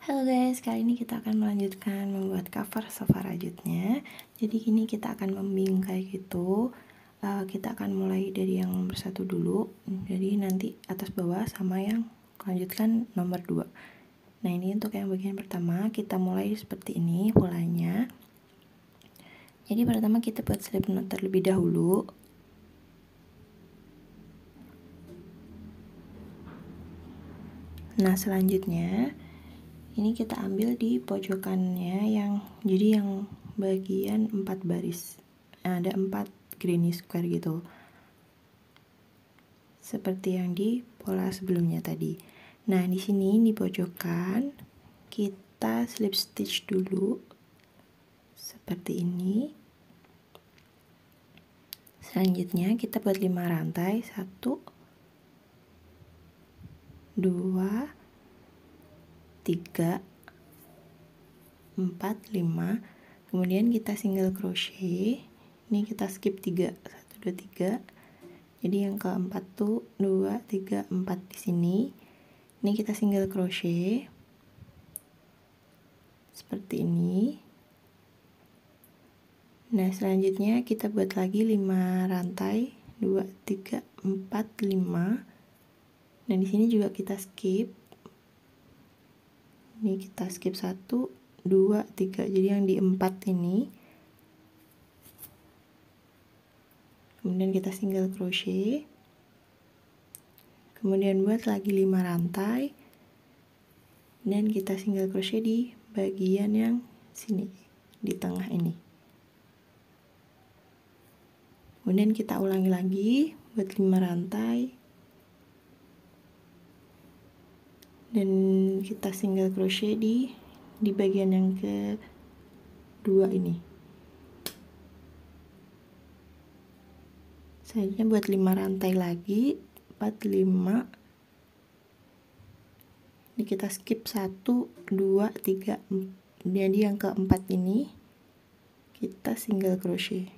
Halo guys, kali ini kita akan melanjutkan membuat cover sofa rajutnya. Jadi gini kita akan membingkai gitu. Kita akan mulai dari yang nomor 1 dulu. Jadi nanti atas bawah sama yang lanjutkan nomor 2. Nah ini untuk yang bagian pertama kita mulai seperti ini polanya. Jadi pertama kita buat slip knot terlebih dahulu. Nah selanjutnya ini kita ambil di pojokannya yang bagian 4 baris. Nah, ada 4 granny square gitu. Seperti yang di pola sebelumnya tadi. Nah, di sini di pojokan kita slip stitch dulu. Seperti ini. Selanjutnya kita buat 5 rantai, 1 2 3 4 5. Kemudian kita single crochet. Ini kita skip 3 1 2 3. Jadi yang keempat tuh 2 3 4 di sini. Ini kita single crochet seperti ini. Nah selanjutnya kita buat lagi 5 rantai, 2 3 4 5. Nah di sini juga kita skip. Ini kita skip 1 2 3. Jadi yang di 4 ini. Kemudian kita single crochet. Kemudian buat lagi 5 rantai. Dan kita single crochet di bagian yang sini, di tengah ini. Kemudian kita ulangi lagi buat 5 rantai. Dan kita single crochet di bagian yang kedua ini. Selanjutnya buat 5 rantai lagi, 4 5. Ini kita skip 1 2 3 4. Jadi yang keempat ini kita single crochet.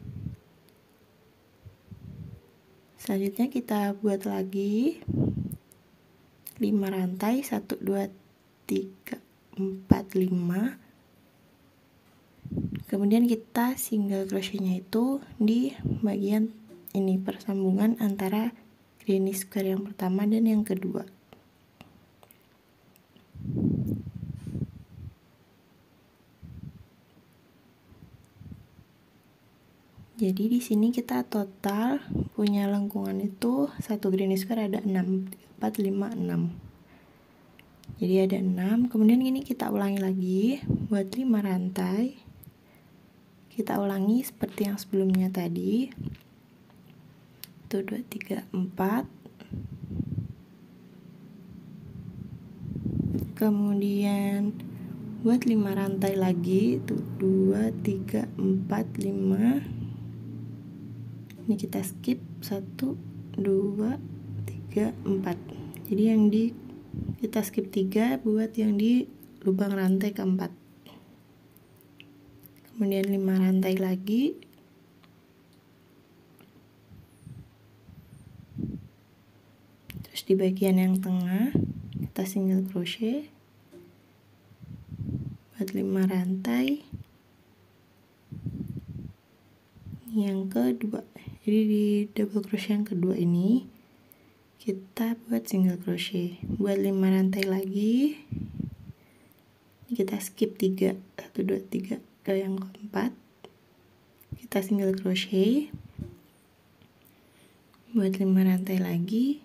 Selanjutnya kita buat lagi 5 rantai, 1 2 3 4 5. Kemudian kita single crochetnya itu di bagian ini, persambungan antara granny square yang pertama dan yang kedua. Jadi di sini kita total punya lengkungan itu satu granny square ada 6, 4 5 6. Jadi ada 6. Kemudian ini kita ulangi lagi buat 5 rantai. Kita ulangi seperti yang sebelumnya tadi. 1 2 3 4. Kemudian buat 5 rantai lagi, tuh 2 3 4 5. Ini kita skip 1 2 3 4. Jadi yang di kita skip 3 buat yang di lubang rantai keempat. Kemudian 5 rantai lagi. Terus di bagian yang tengah kita single crochet buat 5 rantai. Yang kedua, jadi di double crochet yang kedua ini kita buat single crochet buat 5 rantai lagi. Kita skip 3 1 2 3 ke yang keempat. Kita single crochet buat 5 rantai lagi.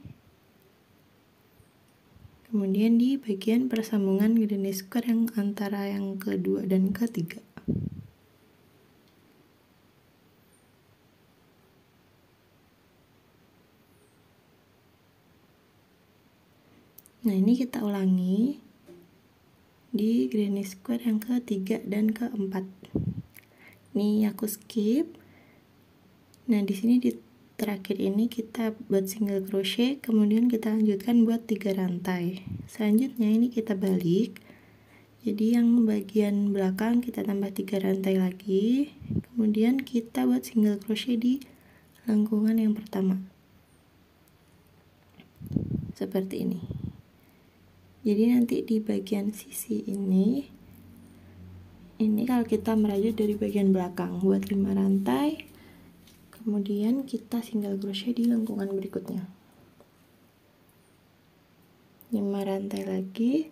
Kemudian di bagian persambungan granny square yang antara yang kedua dan ketiga. Nah ini kita ulangi di granny square yang ketiga dan keempat. Ini aku skip. Nah di sini di terakhir ini kita buat single crochet, kemudian kita lanjutkan buat 3 rantai. Selanjutnya ini kita balik. Jadi yang bagian belakang kita tambah 3 rantai lagi. Kemudian kita buat single crochet di lengkungan yang pertama. Seperti ini. Jadi nanti di bagian sisi ini kalau kita merajut dari bagian belakang buat 5 rantai, kemudian kita single crochet di lengkungan berikutnya. 5 rantai lagi,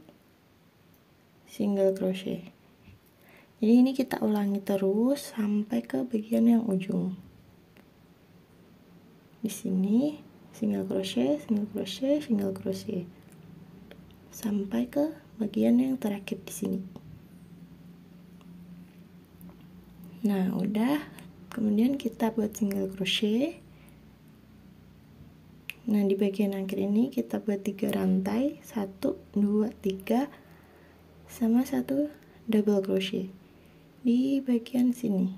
single crochet. Jadi ini kita ulangi terus sampai ke bagian yang ujung. Di sini single crochet, single crochet, single crochet sampai ke bagian yang terakhir di sini. Nah, udah. Kemudian kita buat single crochet. Nah, di bagian akhir ini kita buat 3 rantai, 1 2 3 sama 1 double crochet di bagian sini.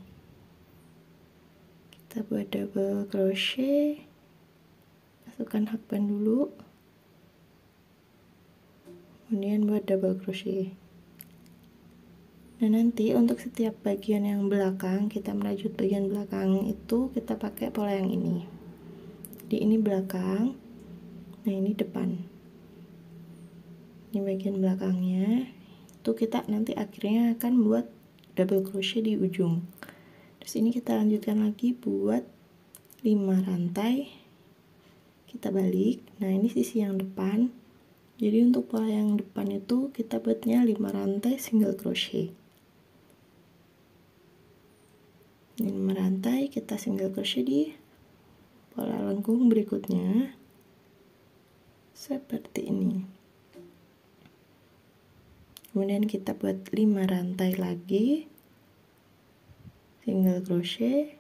Kita buat double crochet, masukkan hakban dulu, kemudian buat double crochet. Nah, nanti untuk setiap bagian yang belakang, kita merajut bagian belakang itu kita pakai pola yang ini. Jadi ini belakang, nah ini depan. Ini bagian belakangnya, itu kita nanti akhirnya akan buat double crochet di ujung. Terus ini kita lanjutkan lagi buat 5 rantai, kita balik. Nah, ini sisi yang depan. Jadi untuk pola yang depan itu kita buatnya 5 rantai single crochet. 5 rantai kita single crochet di pola lengkung berikutnya seperti ini. Kemudian kita buat 5 rantai lagi single crochet.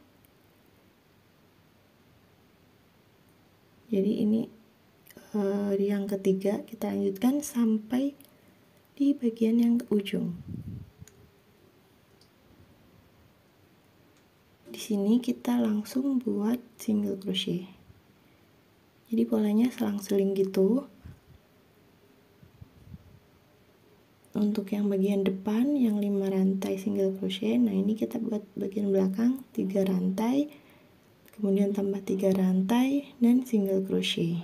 Jadi ini yang ketiga, kita lanjutkan sampai di bagian yang ujung. Di sini kita langsung buat single crochet. Jadi polanya selang-seling gitu. Untuk yang bagian depan yang 5 rantai single crochet, nah ini kita buat bagian belakang 3 rantai, kemudian tambah 3 rantai dan single crochet.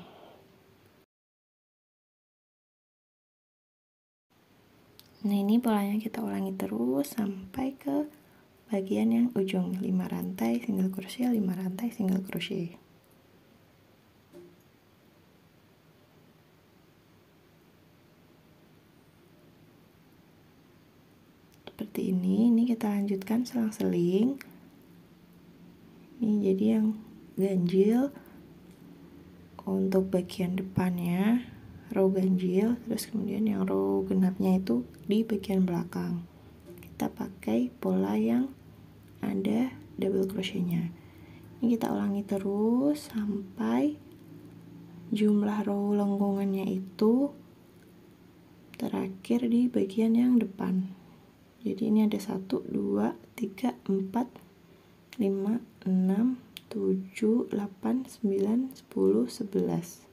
Nah, ini polanya kita ulangi terus sampai ke bagian yang ujung. 5 rantai single crochet, 5 rantai single crochet. Seperti ini kita lanjutkan selang-seling. Ini jadi yang ganjil untuk bagian depannya, row ganjil, terus kemudian yang row genapnya itu di bagian belakang. Kita pakai pola yang ada double crochetnya. Ini kita ulangi terus sampai jumlah row lengkungannya itu terakhir di bagian yang depan. Jadi ini ada 1 2 3 4 5 6 7 8 9 10 11.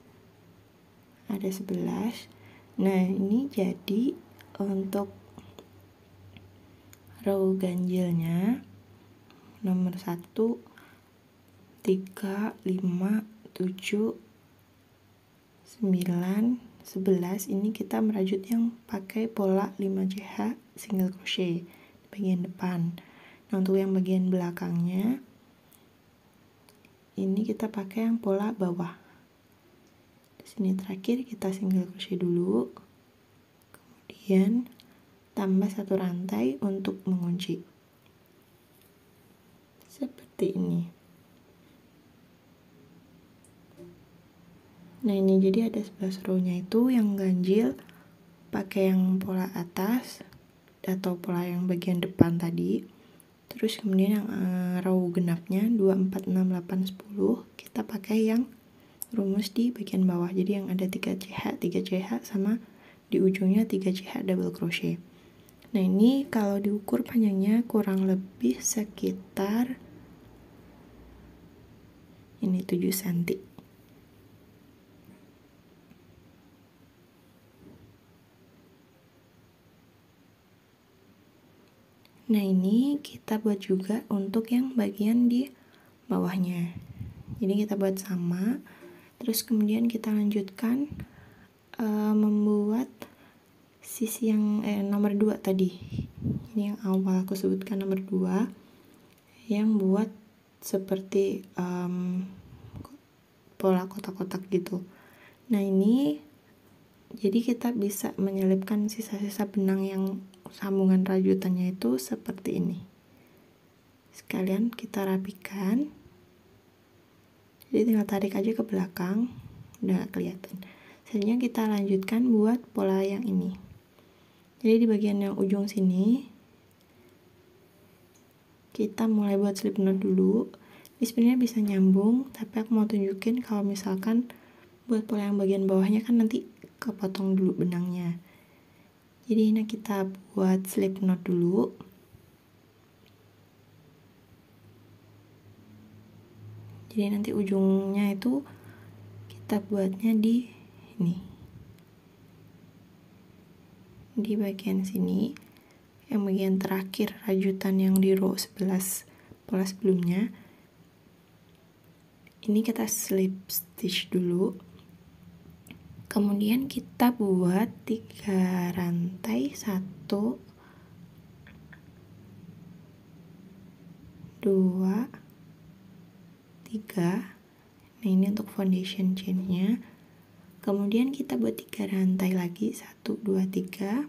Ada 11. Nah, ini jadi untuk row ganjilnya nomor 1 3 5 7 9 11. Ini kita merajut yang pakai pola 5 CH single crochet di bagian depan. Nah, untuk yang bagian belakangnya ini kita pakai yang pola bawah. Di sini terakhir kita single crochet dulu, kemudian tambah 1 rantai untuk mengunci seperti ini. Nah, ini jadi ada 11 row-nya itu yang ganjil pakai yang pola atas atau pola yang bagian depan tadi. Terus kemudian yang row genapnya 2 4 6 8 10 kita pakai yang rumus di bagian bawah. Jadi yang ada 3 CH, 3 CH sama di ujungnya 3 CH double crochet. Nah, ini kalau diukur panjangnya kurang lebih sekitar ini 7 cm. Nah, ini kita buat juga untuk yang bagian di bawahnya. Jadi kita buat sama, terus kemudian kita lanjutkan membuat sisi yang nomor 2 tadi. Ini yang awal aku sebutkan, nomor 2 yang buat seperti pola kotak-kotak gitu. Nah ini jadi kita bisa menyelipkan sisa-sisa benang yang sambungan rajutannya itu seperti ini. Sekalian kita rapikan. Jadi tinggal tarik aja ke belakang, udah kelihatan. Selanjutnya kita lanjutkan buat pola yang ini. Jadi di bagian yang ujung sini kita mulai buat slip knot dulu. Ini sebenarnya bisa nyambung, tapi aku mau tunjukin kalau misalkan buat pola yang bagian bawahnya kan nanti kepotong dulu benangnya. Jadi ini kita buat slip knot dulu. Jadi nanti ujungnya itu kita buatnya di ini, di bagian sini, yang bagian terakhir rajutan yang di row 11 pola sebelumnya. Ini kita slip stitch dulu, kemudian kita buat 3 rantai, 1 2 3. Nah ini untuk foundation chainnya. Kemudian kita buat 3 rantai lagi, 1 2 3.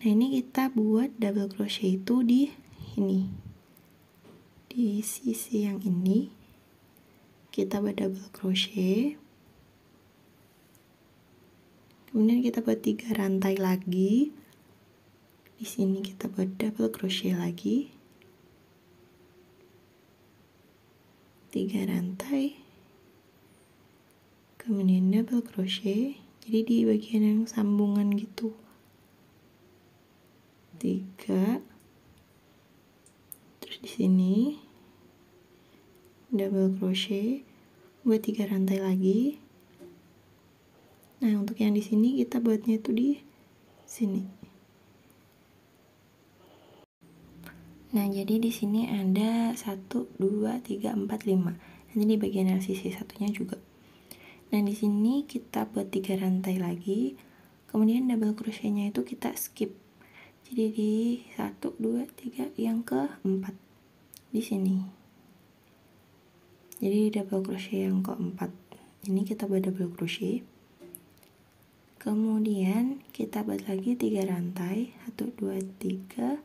Nah ini kita buat double crochet itu di ini, di sisi yang ini kita buat double crochet. Kemudian kita buat 3 rantai lagi. Di sini kita buat double crochet lagi. 3 rantai. Kemudian double crochet. Jadi di bagian yang sambungan gitu. 3. Terus di sini double crochet buat 3 rantai lagi. Nah, untuk yang di sini kita buatnya itu di sini. Nah, jadi di sini ada 1 2 3 4 5. Nanti di bagian yang sisi satunya juga. Nah, di sini kita buat 3 rantai lagi. Kemudian double crochetnya itu kita skip. Jadi di 1 2 3 yang keempat di sini. Jadi double crochet yang keempat. Ini kita buat double crochet. Kemudian kita buat lagi 3 rantai, 1 2 3.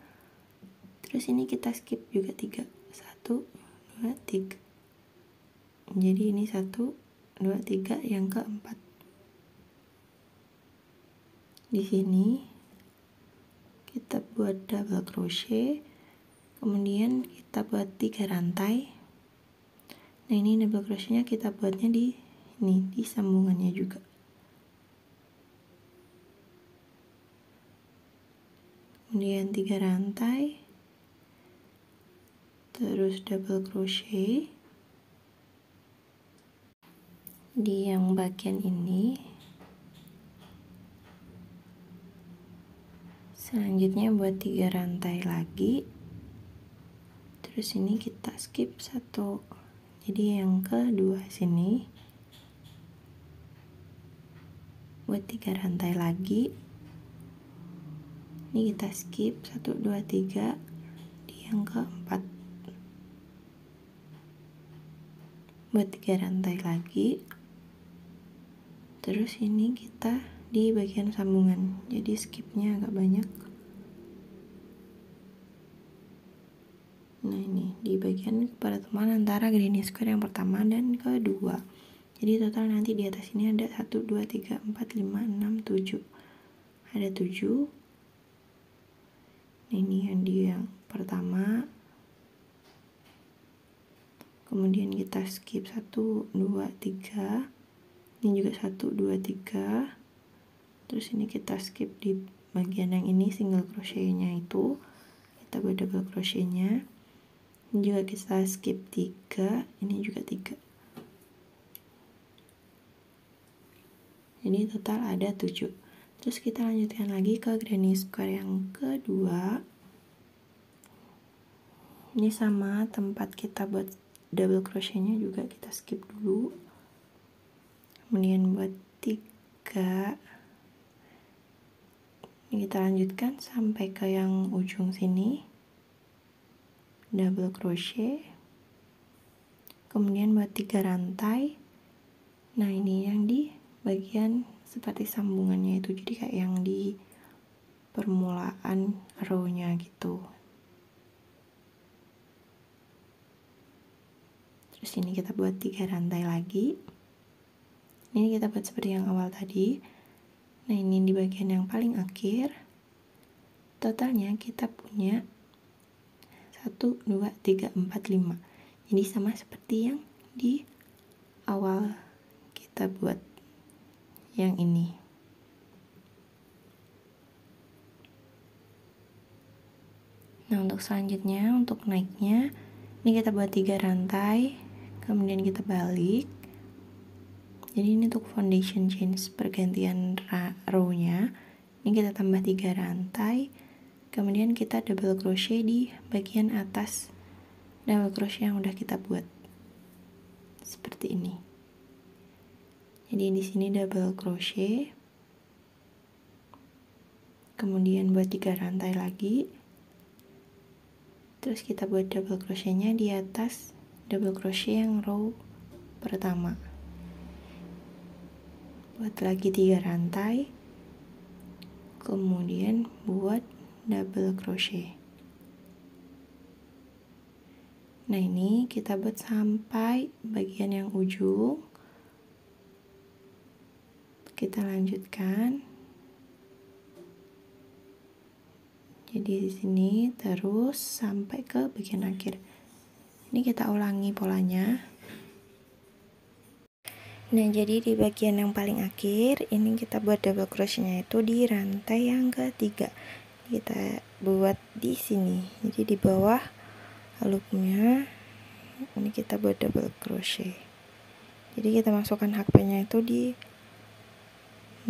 Terus ini kita skip juga 3. 1 2 3. Jadi ini 1 2 3 yang keempat. Di sini kita buat double crochet. Kemudian kita buat 3 rantai. Nah, ini double crochetnya kita buatnya di ini, di sambungannya juga. Kemudian 3 rantai. Terus double crochet di yang bagian ini. Selanjutnya buat 3 rantai lagi. Terus ini kita skip 1. Jadi yang kedua sini buat 3 rantai lagi. Ini kita skip 1 2 3 di yang keempat. Buat 3 rantai lagi. Terus ini kita di bagian sambungan. Jadi skipnya agak banyak. Nah, ini di bagian pertemuan antara granny square yang pertama dan kedua. Jadi total nanti di atas ini ada 1 2 3 4 5 6 7. Ada 7. Ini yang di yang pertama. Kemudian kita skip 1 2 3. Ini juga 1 2 3. Terus ini kita skip di bagian yang ini single crochetnya itu. Kita buat double crochetnya. Ini juga kita skip 3. Ini juga 3. Jadi total ada 7. Terus kita lanjutkan lagi ke granny square yang kedua. Ini sama tempat kita buat double crochetnya juga kita skip dulu. Kemudian buat 3. Ini kita lanjutkan sampai ke yang ujung sini, double crochet, kemudian buat 3 rantai. Nah ini yang di bagian seperti sambungannya itu, jadi kayak yang di permulaan row-nya gitu. Terus ini kita buat 3 rantai lagi. Ini kita buat seperti yang awal tadi. Nah ini di bagian yang paling akhir. Totalnya kita punya 1, 2, 3, 4, 5. Jadi sama seperti yang di awal kita buat yang ini. Nah untuk selanjutnya, untuk naiknya, ini kita buat 3 rantai, kemudian kita balik. Jadi ini untuk foundation chain pergantian row-nya. Ini kita tambah 3 rantai, kemudian kita double crochet di bagian atas double crochet yang udah kita buat. Seperti ini. Jadi di sini double crochet. Kemudian buat 3 rantai lagi. Terus kita buat double crochetnya di atas double crochet yang row pertama. Buat lagi 3 rantai, kemudian buat double crochet. Nah ini kita buat sampai bagian yang ujung. Kita lanjutkan. Jadi di sini terus sampai ke bagian akhir. Ini kita ulangi polanya. Nah jadi di bagian yang paling akhir ini kita buat double crochetnya itu di rantai yang ketiga. Kita buat di sini. Jadi di bawah loopnya ini kita buat double crochet. Jadi kita masukkan hakpenya itu di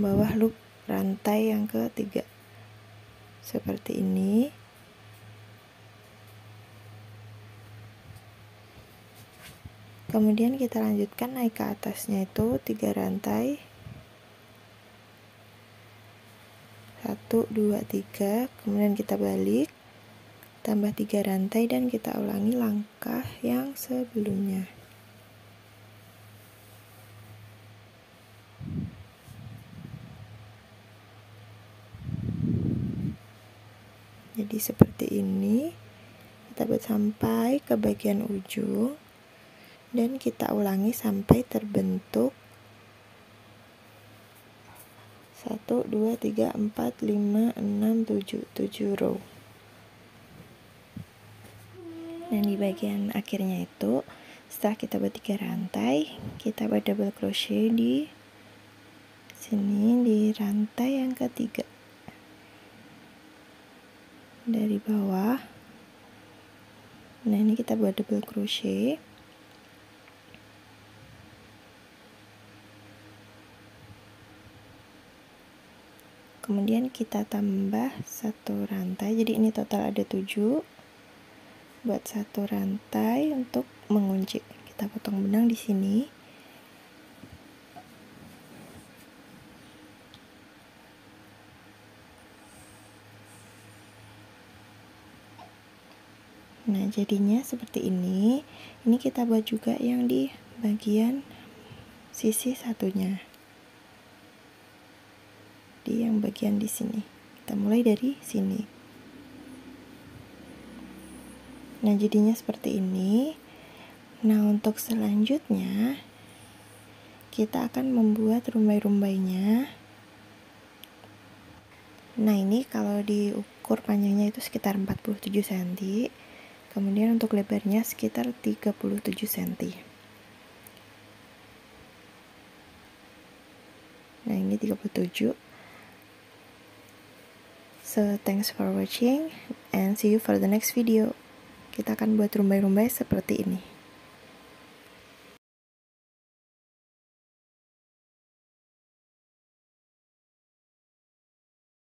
bawah loop rantai yang ketiga. Seperti ini. Kemudian kita lanjutkan naik ke atasnya itu 3 rantai. 1, 2, 3, kemudian kita balik, tambah 3 rantai dan kita ulangi langkah yang sebelumnya. Jadi seperti ini. Kita buat sampai ke bagian ujung. Dan kita ulangi sampai terbentuk 1, 2, 3, 4, 5, 6, 7 row. Dan di bagian akhirnya itu setelah kita buat 3 rantai, kita buat double crochet di sini di rantai yang ketiga dari bawah. Nah ini kita buat double crochet. Kemudian kita tambah 1 rantai, jadi ini total ada 7. Buat 1 rantai untuk mengunci. Kita potong benang di sini. Nah, jadinya seperti ini. Ini kita buat juga yang di bagian sisi satunya. Di yang bagian di sini. Kita mulai dari sini. Nah, jadinya seperti ini. Nah, untuk selanjutnya kita akan membuat rumbai-rumbainya. Nah, ini kalau diukur panjangnya itu sekitar 47 cm. Kemudian untuk lebarnya sekitar 37 cm. Nah, ini 37. So, thanks for watching and see you for the next video. Kita akan buat rumbai-rumbai seperti ini.